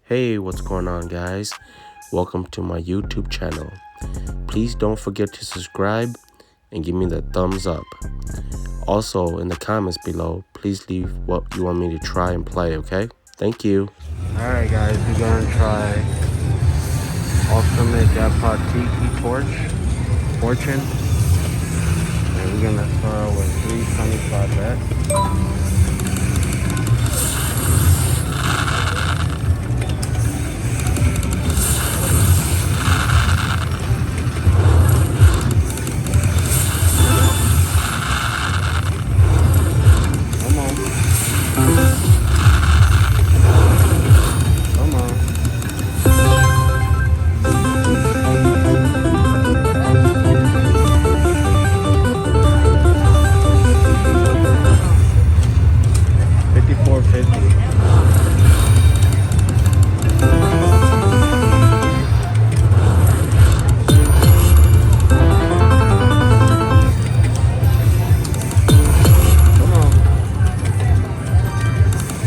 Hey, what's going on, guys? Welcome to my YouTube channel. Please don't forget to subscribe and give me the thumbs up. Also, in the comments below, please leave what you want me to try and play, okay? Thank you. Alright, guys, we're gonna try Ultimate Jackpot Tiki Fortune. And we're gonna start with 325 bets.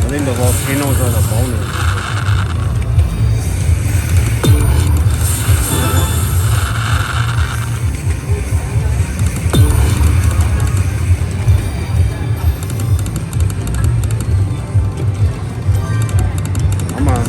I think the volcanoes are the bonus. Come on.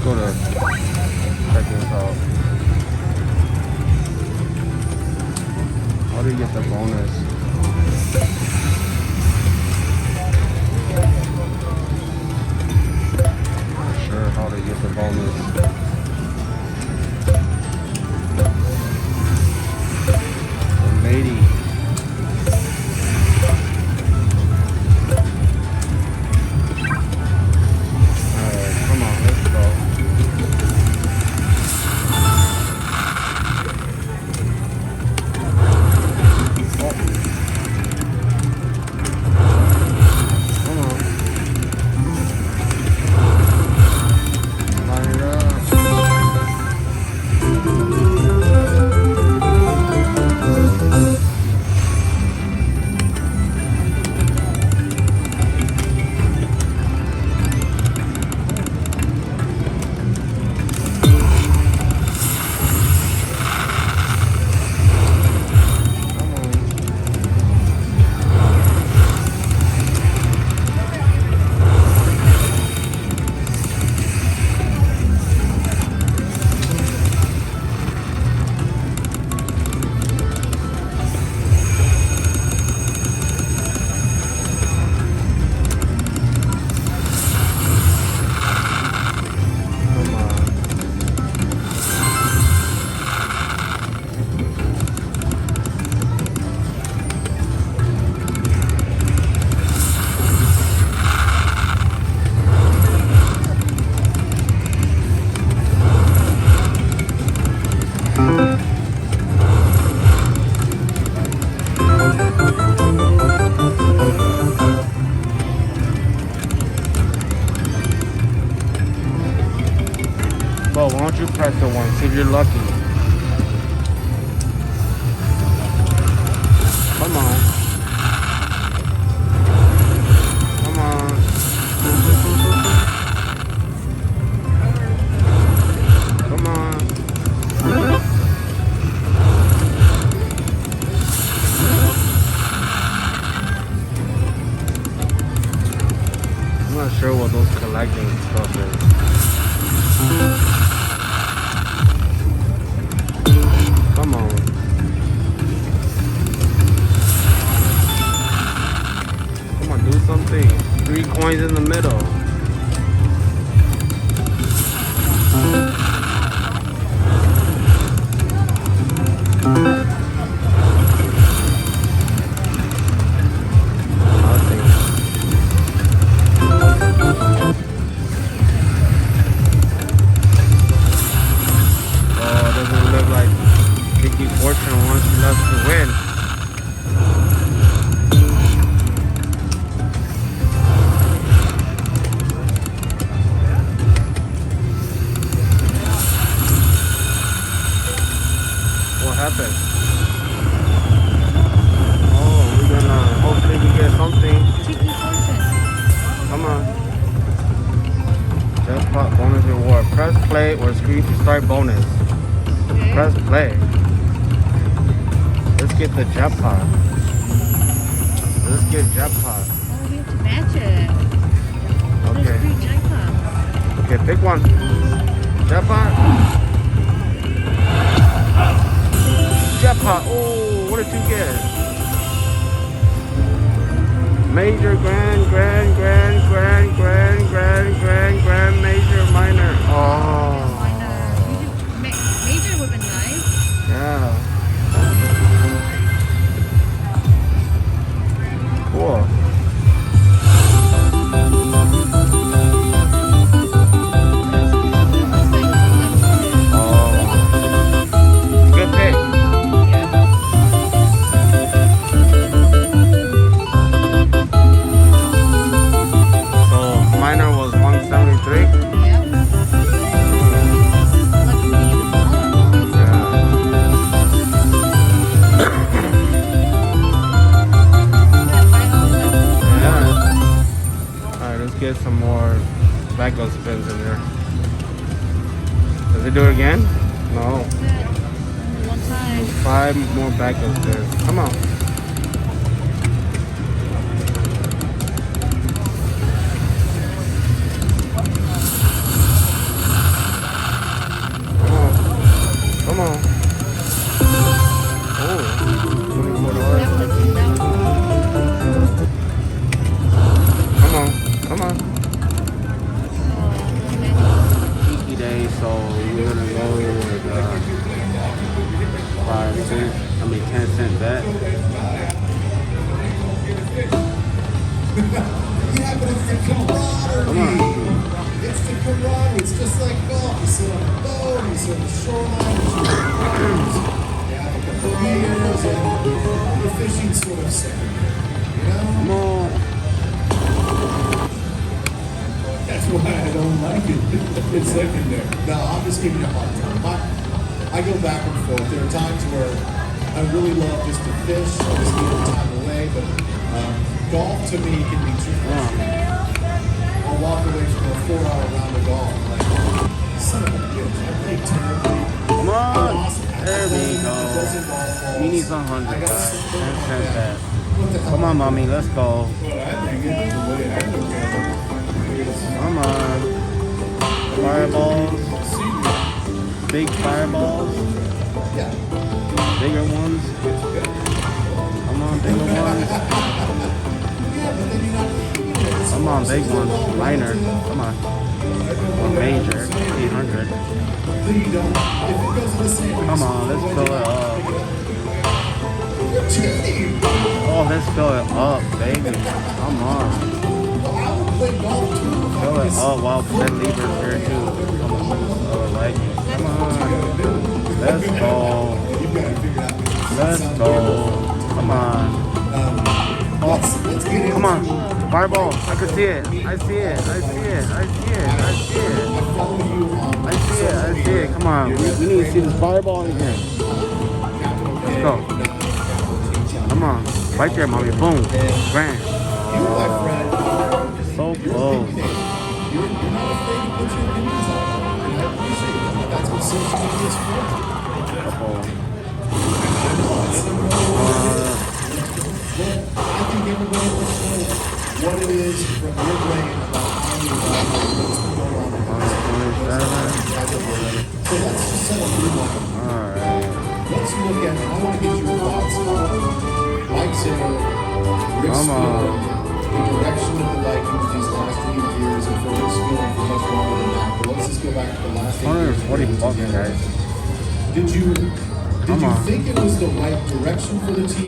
Go to check this out. How do you get the bonus? Not sure how to get the bonus. 180. Alright, come on, let's go. Why don't you press the one, see if you're lucky. Come on. Come on. Come on. I'm not sure what those collecting stuff is. Come on. Come on, do something. 3 coins in the middle. one. She loves to win. What happened? Oh, we're gonna hopefully we get something. Tiki fortune. Come on. Jackpot bonus reward. Press play or screen to start bonus. Okay. Press play. Let's get the jackpot. Let's get jackpot. Oh, we have to match it. Okay. There's 3 jackpots. Okay, pick one. Jackpot. Jackpot. Oh, what did you get? Major, grand, major, minor. Oh. Major would have been nice. Yeah. Cool. Oh. Good pick. So minor was 173. Yep. Lucky me, the Alright, let's get some more backup spins in there. Does it do it again? No. One time. 5 more backup spins. Come on. Come on. Oh, $24. Come on. Tiki day, so we're gonna go with 10-cent bet. Come on. It's the camaraderie. It's just like golf. You sit on a boat, you sit on the shoreline, you have a couple of beers, and the fishing sort of second. You know? Come on. That's why I don't like it. It's secondary. No, I'm just giving you a hard time. I go back and forth. There are times where I really love just to fish. I just need the time away. But golf to me can be too frustrating. I'll walk away from a 4-hour round of golf. I'm like, son of a bitch, I played terribly. Come on. There we go. We need some 100, I got guys. some 10-cent bet. What the hell? Come on, mommy. Let's go. Well, I think it's the way I look at it. Come on. Fireballs. Big fireballs. Yeah. Bigger ones. Come on, bigger ones. Come on, big ones. Minor. Come on. Or major. 800. Come on, let's fill it up. Oh, let's fill it up, baby. Come on. Fill it up while Ben Lieber's here too. Come on, like, come on. Let's go. Let's go. Come on. Oh, come on. Fireball. I can see it. I see it. I see it. I see it. I see it. I see it. I see it. Come on. We need to see this fireball in here. Let's go. Come on. Right there, mommy. Boom. Grand. So close. What it is from your brain about how you what's going on. So let's just set a blue line. Alright. Let's look at, I want to get your thoughts on Mike Zimmer, Rick Spielberg, the direction of the Vikings these last 8 years, and for Rick Spielberg for much longer than that. But let's just go back to the last 8 years. 140 bucks, guys. Did you think it was the right direction for the team?